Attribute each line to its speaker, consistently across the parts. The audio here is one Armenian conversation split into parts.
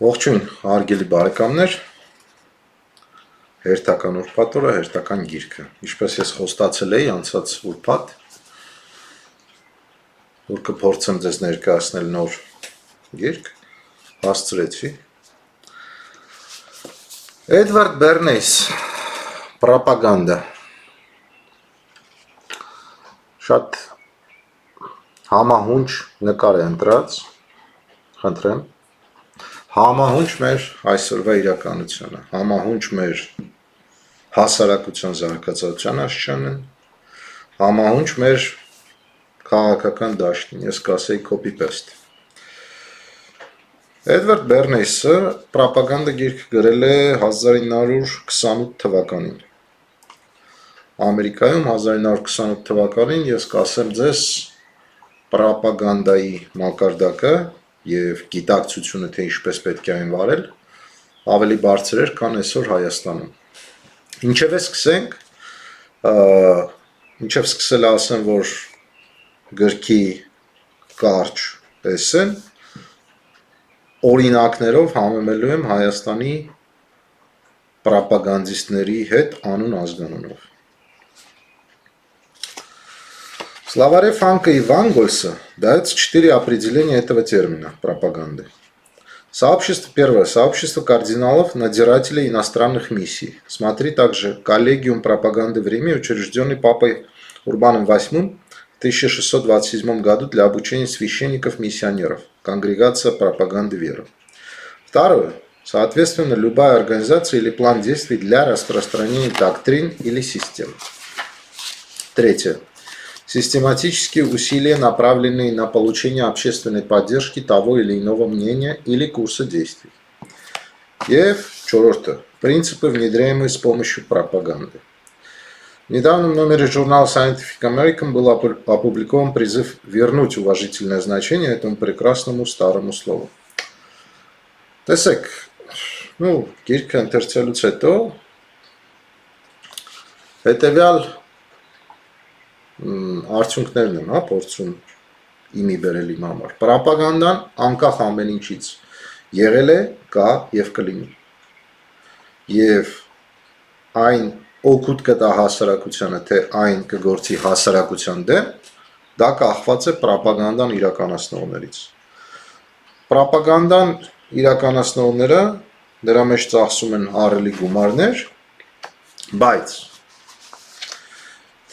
Speaker 1: Ողջույն, հարգելի բարեկամներ, հերթական ուրբաթ օրը, հերթական գիրքը։ Ինչպես ես խոստացել էի անցած ուրբաթ, որ կփորձեմ ձեզ ներկայացնել նոր գիրք, հասցրեցի։ Էդվարդ Բերնեյս, Պրոպագանդա։ Շատ համահունչ նկար է ընտրած, խնդրեմ։ Համահունչ մեր այսօրվա իրականությանը, համահունչ մեր հասարակության զարգացության աշխարհին, համահունչ մեր քաղաքական դաշտին, ես կասեի copy-paste։ Էդվարդ Բերնեյսը Պրոպագանդա գիրքը գրել է 1928 թվականին։ Ամերիկայում 1928 թվականին ես կասեմ ձեզ պրոպագանդայի մակարդակը և գիտակցությունը, թե ինչպես պետք է այն վարել, ավելի բարձր էր, քան այսօր Հայաստանում։ Ինչև սկսենք, ինչև սկսել ասեմ, որ գրքի կարճ էսսեն, օրինակներով համեմելու եմ Հայաստանի պրոպագանդիստների հետ անուն ազգանունով։ Словаре Фанка и Вангольса даются 4 определения этого термина пропаганды. Первое. Сообщество кардиналов, надзирателей иностранных миссий. Смотри также коллегиум пропаганды в Риме, учрежденный папой Урбаном VIII в 1627 году для обучения священников-миссионеров. Конгрегация пропаганды веры. Второе. Соответственно, любая организация или план действий для распространения доктрин или систем. Третье. Систематические усилия, направленные на получение общественной поддержки того или иного мнения или курса действий. И четвертое. Принципы, внедряемые с помощью пропаганды. В недавнем номере журнала Scientific American был опубликован призыв вернуть уважительное значение этому прекрасному старому слову. Տեսեք, գիրքը ընթերցելուց հետո հետևյալ արդյունքներն եմ, փորձում իմի բերել իմ համար։ Պրոպագանդան անկախ ամեն ինչից եղել է, կա եւ կլինի։ Եվ այն օգուտ կտա հասարակությանը, թե այն կգործի հասարակության դեմ, դա կախված է պրոպագանդան իրականացնողներից։ Պրոպագանդան իրականացնողները դրա մեջ ծախսում են ահռելի գումարներ, բայց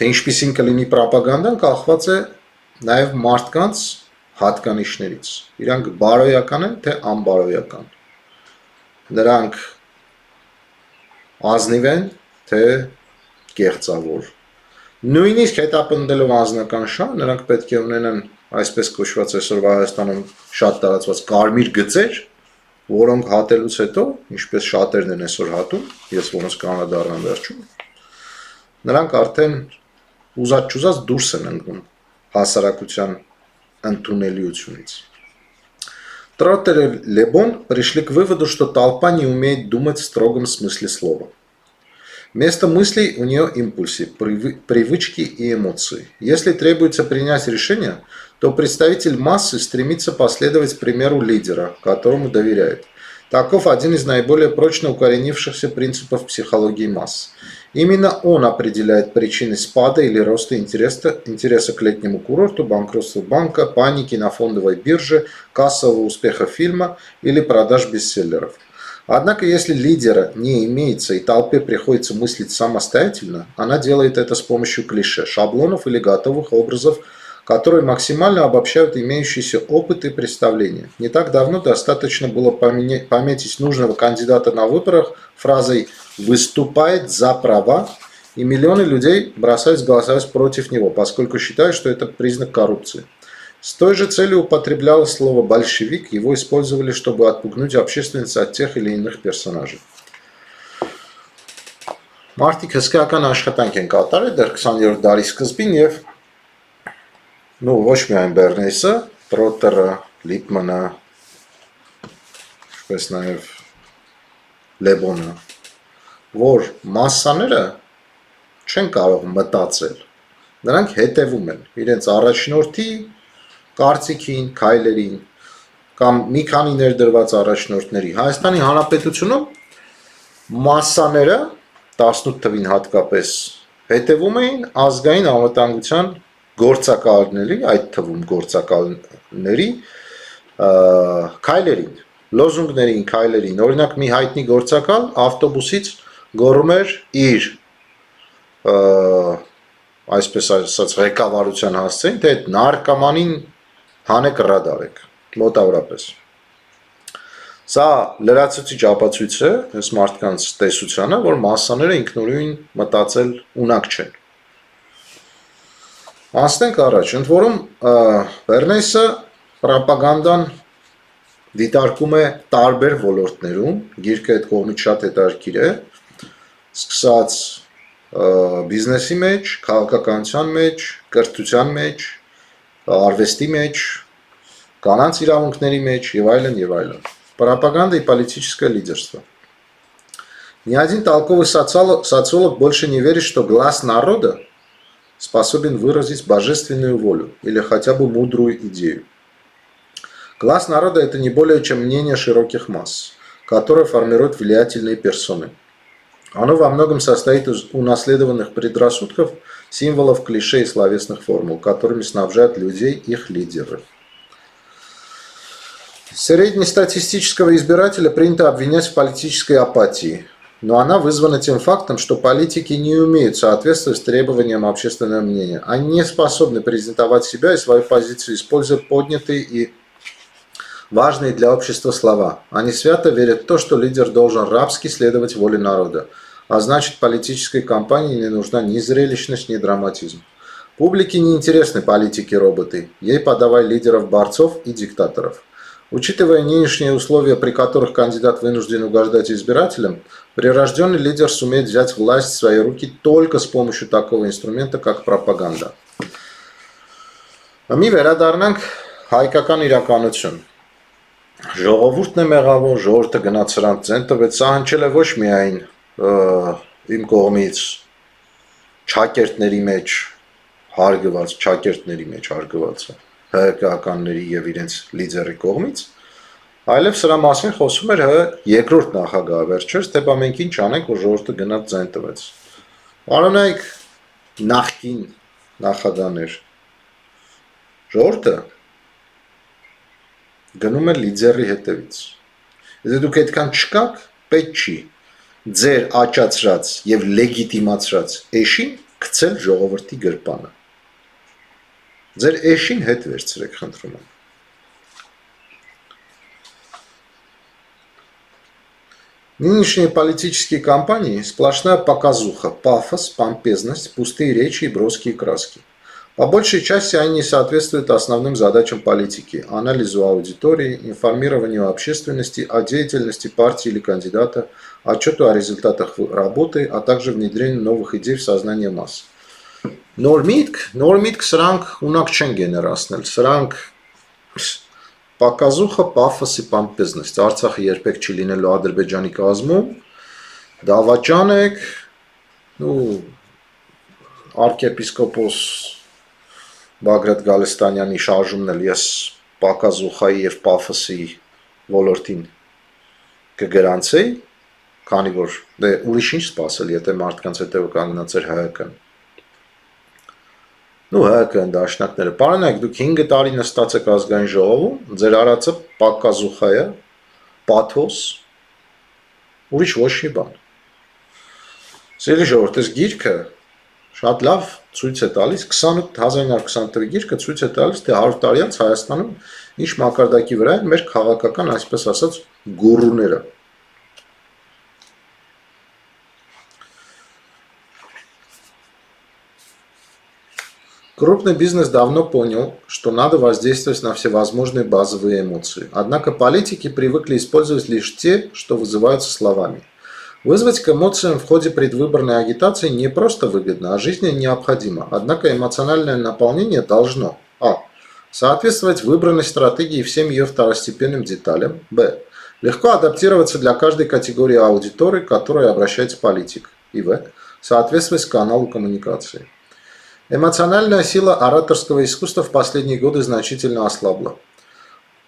Speaker 1: թե ինչպիսին կլինի պրոպագանդան կախված է նաև մարդկանց հատկանիշներից։ Իրանք բարոյական են, թե անբարոյական։ Նրանք ազնիվ են, թե կեղծավոր։ Նույնիսկ հետապնդելով անձնական շահ, նրանք պետք է ունենան այսպես կոչված այսօրվա Հայաստանում շատ տարածված կարմիր գծեր, որոնք հատելուց հետո, ինչպես շատերն են այսօր հատում, ես որոնց կանրադառնամ վերջում, նրանք արդեն ուզած-չուզած դուրս են ընկնում հասարակության ընդունելիությունից. Троттер и Лебон пришли к выводу, что толпа не умеет думать в строгом смысле слова. Вместо мыслей у нее импульсы, привычки и эмоции. Если требуется принять решение, то представитель массы стремится последовать примеру лидера, которому доверяет. Таков один из наиболее прочно укоренившихся принципов психологии масс. Именно он определяет причины спада или роста интереса к летнему курорту, банкротству банка, паники на фондовой бирже, кассового успеха фильма или продаж бестселлеров. Однако, если лидера не имеется и толпе приходится мыслить самостоятельно, она делает это с помощью клише, шаблонов или готовых образов, которые максимально обобщают имеющийся опыт и представления. Не так давно достаточно было пометить нужного кандидата на выборах фразой «выступает за права», и миллионы людей бросались голосовать против него, поскольку считают, что это признак коррупции. С той же целью употреблялось слово «большевик», его использовали, чтобы отпугнуть общественность от тех или иных персонажей. Մարդիկ հսկայական աշխատանք են կատարել դեռ 20-րդ դարի սկզբին եւ ոչ միայն Բերնեյսը, Տրոտերը, Լիպմանը, ինչպես նաեւ Լեբոնը, որ մասսաները չեն կարող մտածել։ Նրանք հետևում են իրենց առաջնորդի կարծիքին, քայլերին, կամ մի քանի ներդրված առաջնորդների Հայաստանի Հանրապետությունում մասսաները 18 թվին հատկապես հետևում էին ազգային անվտանգության գործակալների, այդ թվում գործակալների քայլերին, լոզունգներին, քայլերին։ Օրինակ մի հայտնի գործակալ ավտոբուսից գոռում էր իր այսպես ասած ղեկավարության հասցեին, թե այդ նարկոմանին հանեք ռադարեք, մոտավորապես։ Սա լրացուցիչ ապացույց է այս մարդկանց տեսությանը, որ մասսաները ինքնուրույն մտածել ունակ չեն։ Անցնենք առաջ, ընդ որում Բեռնեսը պրոպագանդան դիտարկում է տարբեր ոլորտներում, գիրքը այդ կողմից շատ հետաքրքիր է, սկսած բիզնեսի մեջ, քաղաքականության մեջ, կրթության մեջ, արվեստի մեջ, կանանց իրավունքների մեջ եւ այլն։ Пропаганда и политическое лидерство. Ни один толковый социолог больше не верит, что глаз народа способен выразить божественную волю или хотя бы мудрую идею. Глаз народа – это не более чем мнение широких масс, которое формирует влиятельные персоны. Оно во многом состоит из унаследованных предрассудков, символов, клише и словесных формул, которыми снабжают людей их лидеры. Среднестатистического избирателя принято обвинять в политической апатии, но она вызвана тем фактом, что политики не умеют соответствовать требованиям общественного мнения. Они не способны презентовать себя и свою позицию, используя поднятые и важные для общества слова. Они свято верят в то, что лидер должен рабски следовать воле народа, а значит, политической кампании не нужна ни зрелищность, ни драматизм. Публике не интересны политики-роботы, ей подавай лидеров-борцов и диктаторов. Учитывая нынешние условия, при которых кандидат вынужден угождать избирателям, прирожденный лидер сумеет взять власть в свои руки только с помощью такого инструмента, как пропаганда. Մի վերադառնանք հայկական իրականություն։ Ժողովուրդն է մեղավոր, ժողովուրդը գնաց սրանց ցեն տվեց, սա հնչել է ոչ միայն իմ կողմից չակերտների մեջ հարգված հայկականների եւ իրենց լիդերի կողմից, այլև սրա մասին խոսում էր երկրորդ նախագահը վերջերս, թե բա մենք ինչ անենք, որ ժողովուրդը գնաց ցեն տվեց։ Պարոնայք նախկին նախագահներ, ժողովուրդը գնում է լիդերի հետևից։ Եթե դուք այդքան չկաք, պետք չի ձեր աճացրած եւ լեգիտիմացրած էշին գցել ժողովրդի գրպանը։ Ձեր էշին հետ վերցրեք, խնդրում եմ։ Нынешние политические кампании сплошная показуха, пафос, помпезность, пустые речи и броские краски. По большей части они не соответствуют основным задачам политики, анализу аудитории, информированию общественности о деятельности партии или кандидата, отчету о результатах работы, а также внедрению новых идей в сознание масс. Նոր միտք սրանք ունակ չեն գեներացնել, սրանք պակազուխը, պաֆոսի, պամպեզնեստ, Արցախը երբեք չի լինելու Ադրբեջանի կազմում, դավաճան եք, arczepiskopos Բագրատ Գալստանյանի շարժումն էլ ես պակազուխայի եւ պաֆոսի ոլորտին կգրանցեի, քանի որ ուրիշ ինչ սպասել, եթե մարդկանց հետևը կանգնած էր ՀՀԿ-ն։ ՀՀԿ-ն դաշնակները, պարոնայք, դուք 5 տարի նստած եք ազգային ժողովում, ձեր արածը պակազուխա է, պաթոս, ուրիշ ոչ մի բան։ Սիրելի ժողովուրդ, այս գիրքը շատ լավ ցույց է տալիս, 1920 թվականի գիրքը ցույց է տալիս, թե 100 տարի անց Հայաստանում ինչ մակարդակի վրա են մեր քաղաքական, այսպես ասած, գուրուները։ Крупный бизнес давно понял, что надо воздействовать на всевозможные базовые эмоции. Однако политики привыкли использовать лишь те, что вызываются словами. Вызвать к эмоциям в ходе предвыборной агитации не просто выгодно, а жизненно необходимо. Однако эмоциональное наполнение должно а. Соответствовать выбранной стратегии всем ее второстепенным деталям, б. Легко адаптироваться для каждой категории аудитории, к которой обращается политик, и в. Соответствовать каналу коммуникации. Эмоциональная сила ораторского искусства в последние годы значительно ослабла.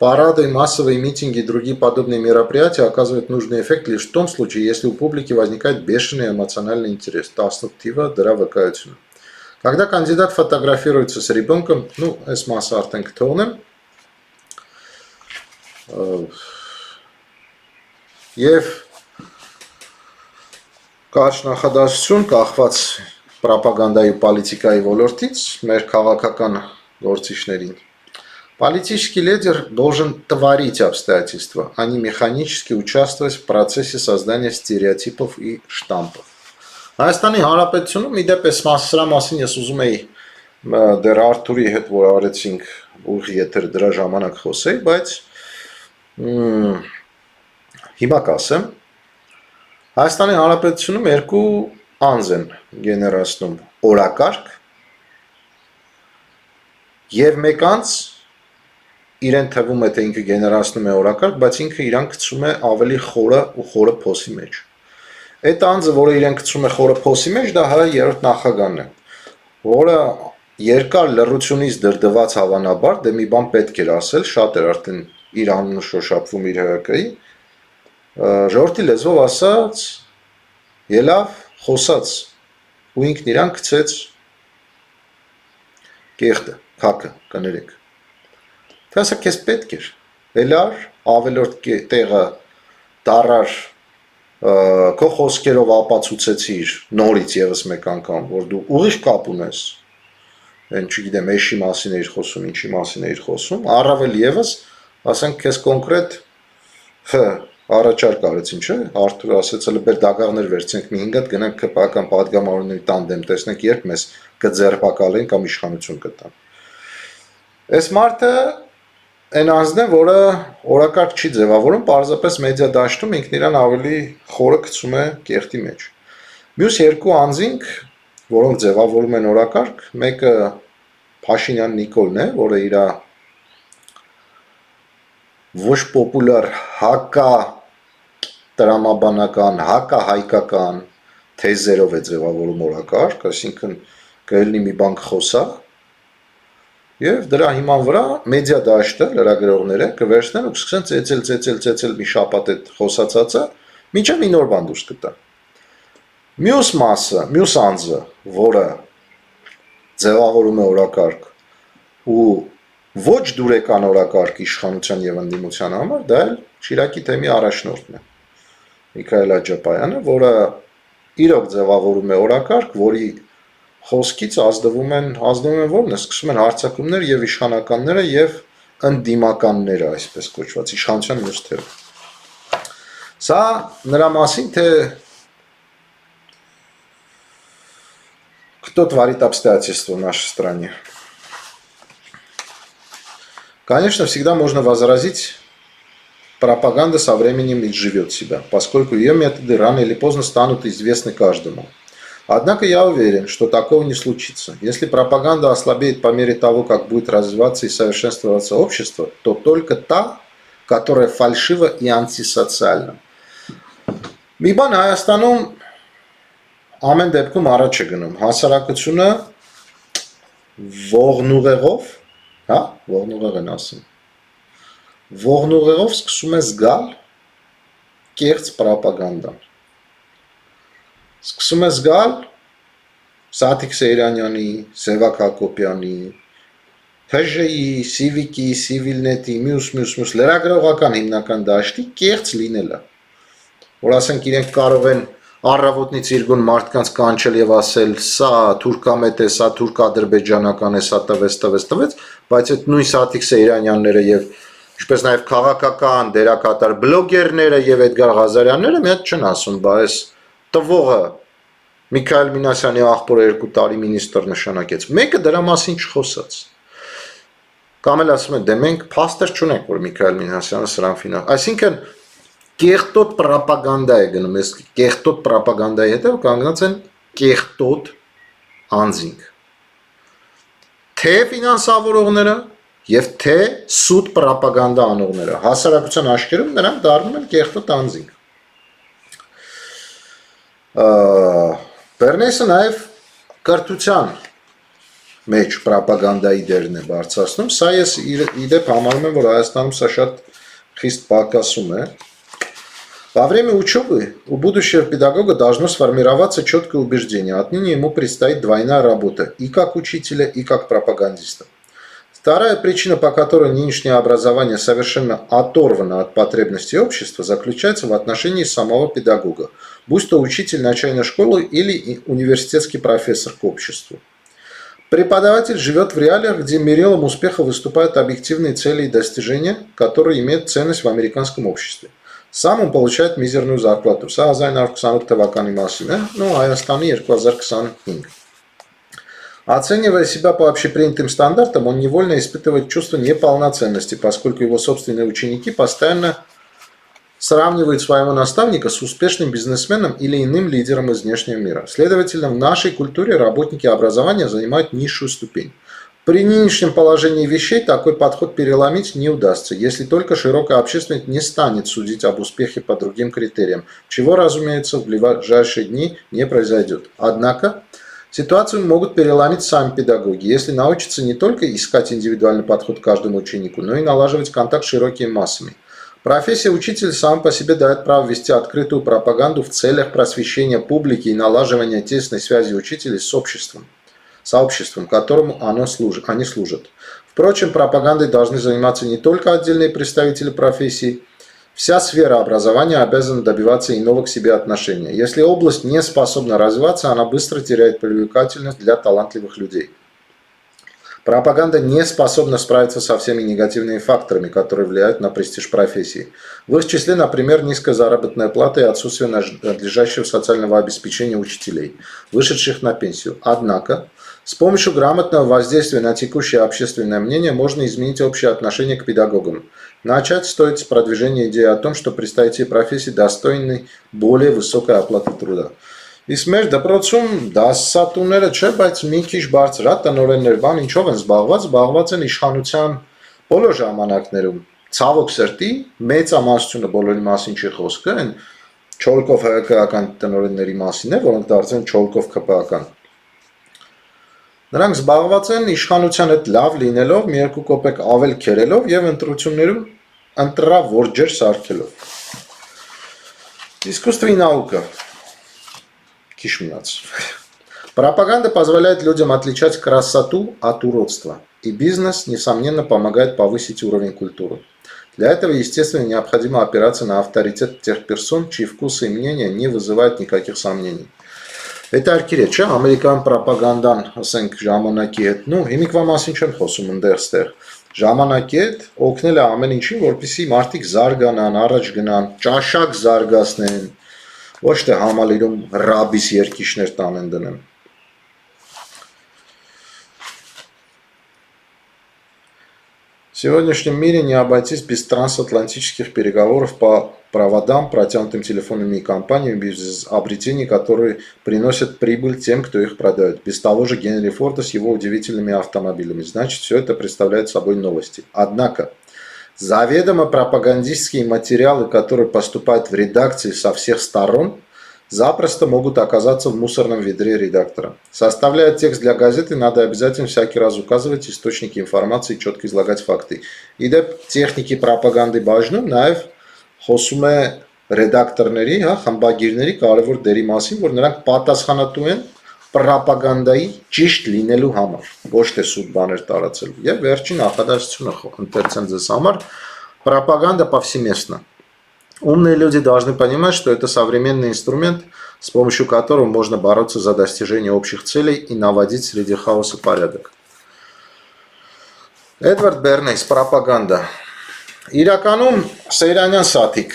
Speaker 1: парады, массовые митинги и другие подобные мероприятия оказывают нужный эффект лишь в том случае, если у публики возникает бешеный эмоциональный интерес. Տասնութիվը դրա վկայությունը։ Когда кандидат фотографируется с ребенком, ну, այս մասը արդեն կթողնեմ, եւ կարճ նախադասություն կախված պրոպագանդայի ու պոլիտիկայի ոլորտից մեր քաղաքական գործիչներին. Политический лидер должен творить обстоятельства, а не механически участвовать в процессе создания стереотипов и штампов. Հայաստանի Հանրապետությունում իդեպ սրա մասին ես ուզում էի դեռ Արթուրի հետ որ արեցինք ուղի եթեր դրա ժամանակ խոսեի, բայց հիմա կասեմ Հայաստանի Հանրապետությունում երկու անձ են գեներացնում օրակարգ եւ մեկ անձ իրեն թվում է թե ինքը գեներացնում է օրակարգ, բայց ինքը իրան գցում է ավելի խորը ու խորը փոսի մեջ։ Այդ անձը, որը իրեն գցում է խորը փոսի մեջ, դա հայ երրորդ նախագահն է, որը երկար լռությունից դրդված հավանաբար դե մի բան պետք էր ասել, շատ էր արդեն իր անունը շոշափվում իր ՀԿ-ի, ժողովրդի լեզվով ասած, ելավ, խոսած, ու ինքն իրան գցեց կեղտը, քաքը, կներեք։ Թե ասա քեզ պետք էր, ելար, ավելորդ տեղը դարար քո խոսքերով ապացուցեցիր նորից եւս մեկ անգամ, որ դու ուրիշ կապ ունես, այն չգիտեմ, էշի մասին էիր խոսում, ինչի մասին էիր խոսում, առավել եւս, ասենք քեզ կոնկրետ առաջարկ արեցին, չէ՞, Արթուրը ասեց, հələ բեր դագաղներ վերցնենք մի 5 հատ գնանք ԿՊԱ-ական падգամավորների տանդեմ, տեսնենք երբ մեզ կձերբակալեն կամ իշխանություն կտան։ Այս մարդը այն անձն է, որը օրակարգ չի ձևավորում, պարզապես մեդիա դաշտում ինքն իրան ավելի խորը գցում է կեղտի մեջ։ Մյուս երկու անձինք, որոնք ձևավորում են օրակարգ, մեկը Փաշինյան Նիկոլն է, որը իր ոչ պոպուլար հակա տրամաբանական, հակահայկական թեզերով է ձևավորում օրակարգ, այսինքն կելնի մի բան կխոսա Եվ դրա հիման վրա մեդիա դաշտը, լրագրողները կվերցնեն ու կսկսեն ծեծել մի շապատ այդ խոսածածը, մինչև մի նոր բան դուրս կտա։ Մյուս մասը, մյուս անձը, որը ձևավորում է օրակարգ ու ոչ դուրեկան օրակարգ իշխանության եւ ընդդիմության համար, դա էլ Շիրակի թեմի առաջնորդն է։ Միքայել Աջապայանը, որը իրոք ձևավորում է օրակարգ, որի խոսքից ազդվում են որն է, սկսում են հարցակումներ եւ իշխանականները եւ ընդդիմականները, այսպես կոչված, իշխանության մյուս թևը։ Սա նրա մասին, թե кто творит обстоятельства в нашей стране. Конечно, всегда можно возразить, пропаганда со временем изживет себя, поскольку ее методы рано или поздно станут известны каждому. Однако я уверен, что такого не случится. Если пропаганда ослабеет по мере того, как будет развиваться и совершенствоваться общество, то только та, которая фальшива и антисоциальна. Մի բան Հայաստանում ամեն դեպքում առաջ է գնում, հասարակությունը ողնուղեղով, հա, ողնուղեղ են ասում, ողնուղեղով սկսում է զգալ կեղծ պրոպագանդան։ Սկսում է զգալ Սաթիկ Սեյրանյանի, Սևակ Հակոբյանի, ՀԺ-ի, Սիվիկի, Սիվիլնետի, մյուս լրագրողական հիմնական դաշտի կեղծ լինելը, որ ասենք իրենք կարող են առավոտնից իրգուն մարդկանց կանչել եւ ասել սա թուրքամետ է, սա թուրք-ադրբեջանական է, սա տվեց, բայց այդ նույն Սաթիկ Սեյրանյանները եւ ինչպես նաեւ քաղաքական դերակատար բլոգերները եւ Էդգար Ղազարյանները մի հատ չեն ասում, բայց տվողը Միքայել Մինասյանի աղբորը 2 տարի մինիստր նշանակեց։ Մեկը դրա մասին չխոսաց։ Կամ էլ ասում են, դե մենք փաստեր չունենք, որ Միքայել Մինասյանը սրան ֆինանս։ Այսինքն կեղտոտ պրոպագանդա է գնում, այս կեղտոտ պրոպագանդայի հետև կանգնած են կեղտոտ անձինք։ Թե ֆինանսավորողները եւ թե սուտ պրոպագանդա անողները հասարակության աչքերում նրանք դառնում են կեղտոտ անձինք։ Բերնեսը նաև կրթության մեջ պրոպագանդայի դերն է բարձրացնում, սա ես իդեպ համարում եմ, որ Հայաստանում սա շատ խիստ պակասում է. Во время учебы у будущего педагога должно сформироваться четкое убеждение. Отныне ему предстоит двойная работа и как учителя, и как пропагандиста. Вторая причина, по которой нынешнее образование совершенно оторвано от потребностей общества, заключается в отношении самого педагога, будь то учитель начальной школы или университетский профессор к обществу. Преподаватель живет в реалиях, где мерилом успеха выступают объективные цели и достижения, которые имеют ценность в американском обществе. Сам он получает мизерную зарплату. Սա 1928 թվականի մասին է, Հայաստանի 2025. Оценивая себя по общепринятым стандартам, он невольно испытывает чувство неполноценности, поскольку его собственные ученики постоянно сравнивают своего наставника с успешным бизнесменом или иным лидером из внешнего мира. Следовательно, в нашей культуре работники образования занимают низшую ступень. При нынешнем положении вещей такой подход переломить не удастся, если только широкая общественность не станет судить об успехе по другим критериям, чего, разумеется, в ближайшие дни не произойдет. Однако, ситуацию могут переломить сами педагоги, если научатся не только искать индивидуальный подход к каждому ученику, но и налаживать контакт с широкими массами. Профессия учителя сама по себе дает право вести открытую пропаганду в целях просвещения публики и налаживания тесной связи учителей с сообществом, которому они служат. Впрочем, пропагандой должны заниматься не только отдельные представители профессии. Вся сфера образования обязана добиваться иного к себе отношения. Если область не способна развиваться, она быстро теряет привлекательность для талантливых людей. Пропаганда не способна справиться со всеми негативными факторами, которые влияют на престиж профессии. В их числе, например, низкая заработная плата и отсутствие надлежащего социального обеспечения учителей, вышедших на пенсию. Однако, с помощью грамотного воздействия на текущее общественное мнение можно изменить общее отношение к педагогам. Начать стоит с продвижения идеи о том, что представители профессии достойны более высокой оплаты труда. Իսկ մեր դպրոցում դասատուները չէ, բայց մի քիչ բարձր է տնօրեններ, բան ինչով են զբաղված են իշխանության բոլոր ժամանակներում։ Ցավոք սրտի մեծամասնությունը բոլորի մասին չի խոսքը, այն Չոլկով հայկական տնօրենների մասին է, որոնք դարձել են Չոլկով ԿՊԱ-ական։ Նրանք զբաղված են իշխանության հետ լավ լինելով, մի երկու կոպեկ ավել քերելով եւ ընտրություններում ընտրավ որջեր սարքելով։ Искусство и наука. Пропаганда позволяет людям отличать красоту от уродства, и бизнес, несомненно, помогает повысить уровень культуры. Для этого, естественно, необходимо опираться на авторитет тех персон, чьи вкусы и мнения не вызывают никаких сомнений. Это аркирет, չէ, ամերիկյան պրոպագանդան, ասենք, ժամանակի հետ, հիմիկվա մասին չեմ խոսում ընդերստեղ, ժամանակի հետ օգնել է ամեն ինչին, որպեսզի մարդիկ զարգանան, առաջ գնան, ճաշակ զարգացնեն, ոչ թե համալիրում ռաբիս երկիշներ տանեն դնեն։ В сегодняшнем мире не обойтись без трансатлантических переговоров по проводам, протянутым телефонными компаниями, без обретений, которые приносят прибыль тем, кто их продает. Без того же Генри Форда с его удивительными автомобилями. Значит, все это представляет собой новости. Однако, заведомо пропагандистские материалы, которые поступают в редакции со всех сторон, запросто могут оказаться в мусорном ведре редактора. Составляя текст для газеты, надо обязательно всякий раз указывать источники информации и четко излагать факты. Իդեպ տեխնիկի պրոպագանդի բաժնում նաև խոսում է ռեդակտորների, խմբագիրների կարևոր դերի մասին, որ նրանք պատասխանատու են պրոպագանդայի ճիշտ լինելու համար, ոչ թե սուտ բաներ տարածելու։ Եվ վերջին նախադասությունը ընթերցեմ ձեզ համար, пропаганда повсеместна. Умные люди должны понимать, что это современный инструмент, с помощью которого можно бороться за достижение общих целей и наводить среди хаоса порядок. Էդվարդ Բերնեյս, пропаганда. Իրականում Սեյրանյան Սաթիկ,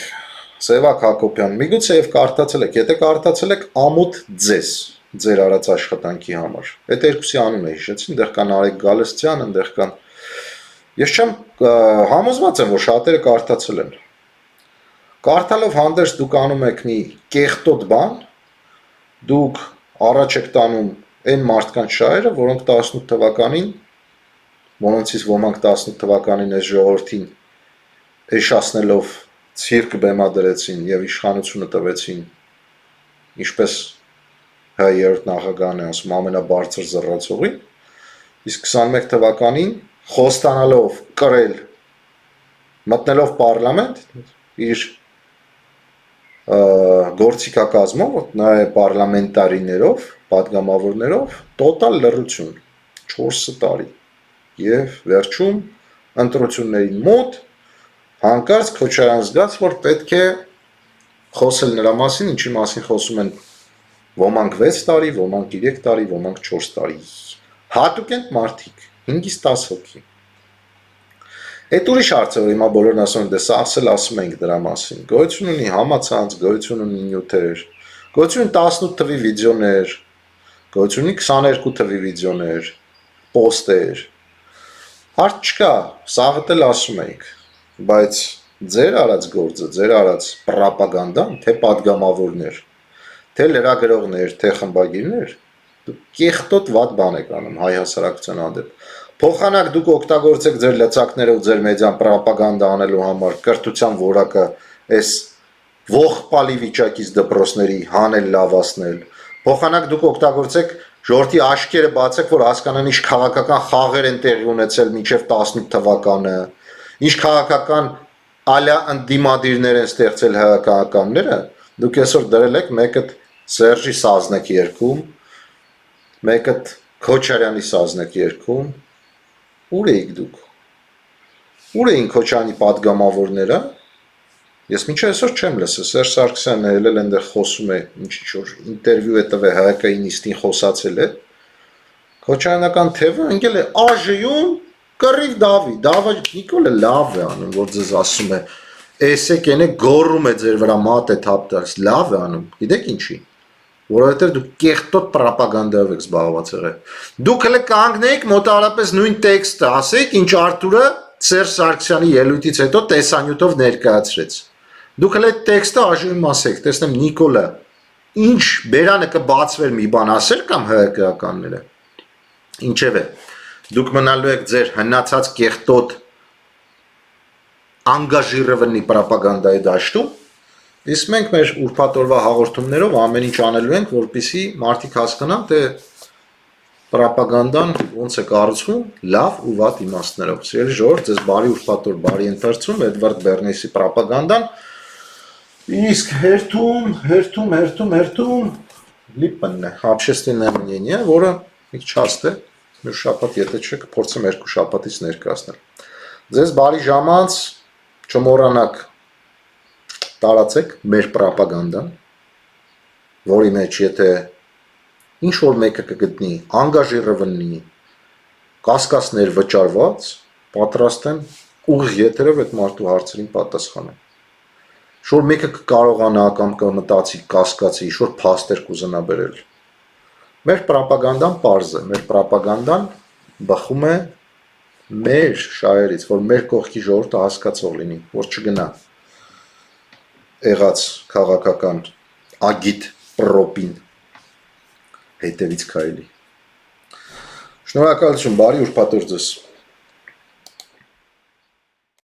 Speaker 1: Սևակ Հակոբյան, միգուցե եւ կարդացել եք, եթե կարդացել եք ամոթ ձեզ, ձեր արած աշխատանքի համար։ Այդ երկուսի անունը հիշեցին, այնտեղ կան Արեգ Գալստյան, այնտեղ կան։ Ես չեմ համոզված եմ, որ շատերը կարդացել են։ Կարդալով հանդերձ դուք անում եք մի կեղտոտ բան, դուք առաջ եք տանում այն մարդկանց շահերը, որոնք 18 թվականին, որոնցից ոմանք 18 թվականին այս ժողովրդին էշացնելով ցիրկ բեմադրեցին եւ իշխանությունը տվեցին, ինչպես հայ երրորդ նախագահն է ասում, ամենաբարձր զռացողին, իսկ 21 թվականին խոստանալով կրել մտնելով պարլամենտ իր գործիքակազմով, նաև պարլամենտարիներով, պատգամավորներով տոտալ լռություն 4 տարի եւ վերջում ընտրություններին մոտ հանկարծ Քոչարյան զգաց, որ պետք է խոսել նրա մասին, ինչի մասին խոսում են ոմանք 6 տարի, ոմանք 3 տարի, ոմանք 4 տարի։ Հատուկ են մարդիկ, 5-ից 10 հոգի։ Այդ ուրիշ հարց է, որ հիմա բոլորն ասում են, դե սաղս էլ ասում ենք դրա մասին։ Գոյություն ունի համացանց, գոյություն ունի նյութեր, գոյություն ունի 18 թվի վիդեոներ, գոյություն ունի 22 թվի վիդեոներ, պոստեր։ Հարց չկա, սաղը էլ ասում ենք, բայց ձեր արած գործը, ձեր արած պրոպագանդան, թե պատգամավորներ, թե լրագրողներ, թե խմբագիրներ, դուք կեղտոտ վատ բան եք անում հայ հասարակության հանդեպ։ Փոխանակ դուք օգտագործեք ձեր լծակները ու ձեր մեդիան պրոպագանդա անելու համար, կրթության որակը այս ողբալի վիճակից դպրոցների հանել լավացնել։ Փոխանակ դուք օգտագործեք ժողովրդի աչքերը բացեք, որ հասկանան ինչ քաղաքական խաղեր են տեղի ունեցել մինչև 18 թվականը, ինչ քաղաքական ալյա ընդդիմադիրներ են ստեղծել հայկականները, դուք այսօր դրել եք մեկը Սերժի Սազնեք երգում, մեկը Քոչարյանի Սազնեք երգում, ուր էիք դուք, ուր էին Քոչարյանի պատգամավորները, ես մինչև այսօր չեմ լսել, Սերժ Սարգսյանը ելել այնտեղ խոսում է, ինչ-որ ինտերվյու է տվել հայկայի նիստին խոսացել է, Քոչարյանական թևը ընկել է ԱԺ-ում կռիվ Դավիթ Նիկոլը լավ է անում, որ ձեզ ասում է, էսեք ենե գոռում է ձեր վրա մատ է թափտալիս, լավ է անում, գիտեք ինչի, որովհետև դուք կեղտոտ պրոպագանդայով եք զբաղված եղել, դուք հələ կանգնեիք մոտավորապես նույն տեքստը, ասեիք, ինչ Արթուրը Սերժ Սարգսյանի ելույթից հետո տեսանյութով ներկայացրեց, դուք հələ այդ տեքստը ԱԺ-ում ասեք, տեսնեմ Նիկոլը, ինչ բերանը կբացվեր մի բան ասեր կամ ՀՀԿ-ականները, ինչև է, դուք մնալու եք ձեր հնացած կեղտոտ անգաժիրվնի պրոպագանդայի դաշտում, իսկ մենք մեր ուրբաթ օրվա հաղորդումներով ամեն ինչ անելու ենք, որպեսզի մարդիկ հասկանան, թե պրոպագանդան ոնց է կառուցվում լավ ու վատ իմաստներով։ Սիրելի ժողովուրդ, ձեզ բարի ուրբաթ օր, բարի ընթերցում, Էդվարդ Բեռնեսի պրոպագանդան, իսկ հերթում լիպնն է, общественное мнение, որը մի քիչ հաստ է, մի շաբաթ եթե չէ, կփորձեմ 2 շաբաթից ներկայացնել։ Ձեզ բարի ժամանց, չմոռանաք տարածեք մեր պրոպագանդան, որի մեջ եթե ինչ որ մեկը կգտնի անգաժիրվնի, կասկածներ վճարված, պատրաստ եմ ուղիղ եթերով այդ մարդու հարցերին պատասխանել։ Շոր մեկը կկարողանա կամ կմտածի, կասկածի, ինչ-որ փաստեր կուզենա բերել։ Մեր պրոպագանդան պարզ է, մեր պրոպագանդան բխում է մեր շահերից, որ մեր կողքի ժողովուրդը հասկացող լինի, որ չգնա եղած քաղաքական ագիտ պրոպին հետևից քայլի։ Շնորհակալություն, բարի ուրբաթ օր ձեզ։